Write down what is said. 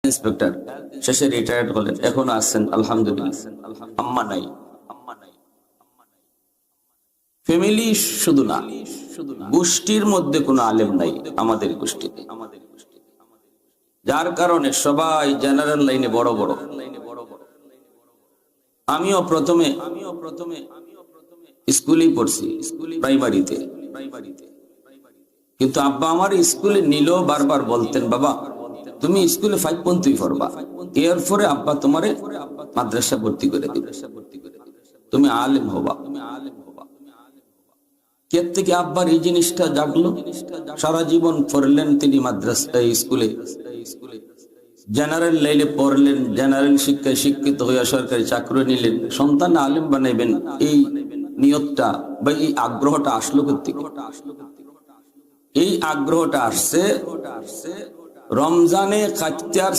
Inspector, শেষে retired হলেন, এখন আছেন আলহামদুলিল্লাহ। আম্মা নাই, ফ্যামিলি শুধু না, গোষ্ঠীর মধ্যে কোনো আলেম নাই আমাদের গোষ্ঠীতে, যার কারণে সবাই জেনারেল লাইনে বড় বড়। আমিও প্রথমে স্কুলেই পড়ছি, প্রাইমারিতে, কিন্তু আব্বা আমার স্কুলে নিল, বারবার বলতেন বাবা তুমি স্কুলে 5 পর্যন্তই পড়বা, এরপরে আব্বা তোমারে মাদ্রাসা ভর্তি করে দিবে, তুমি আলেম হবা। কে থেকে আব্বার এই জিনিসটা জাগলো, সারা জীবন পড়লেন তিনি মাদ্রাসা স্কুলে, জেনারেল লাইনে পড়লেন, জেনারেল শিক্ষায় শিক্ষিত হইয়া সরকারি চাকরি নিলেন, সন্তান আলেম বানাইবেন, এই নিয়তটা বা এই আগ্রহটা আসলো কোত্থেকে? এই আগ্রহটা আসছে রমজানে খাইতে আর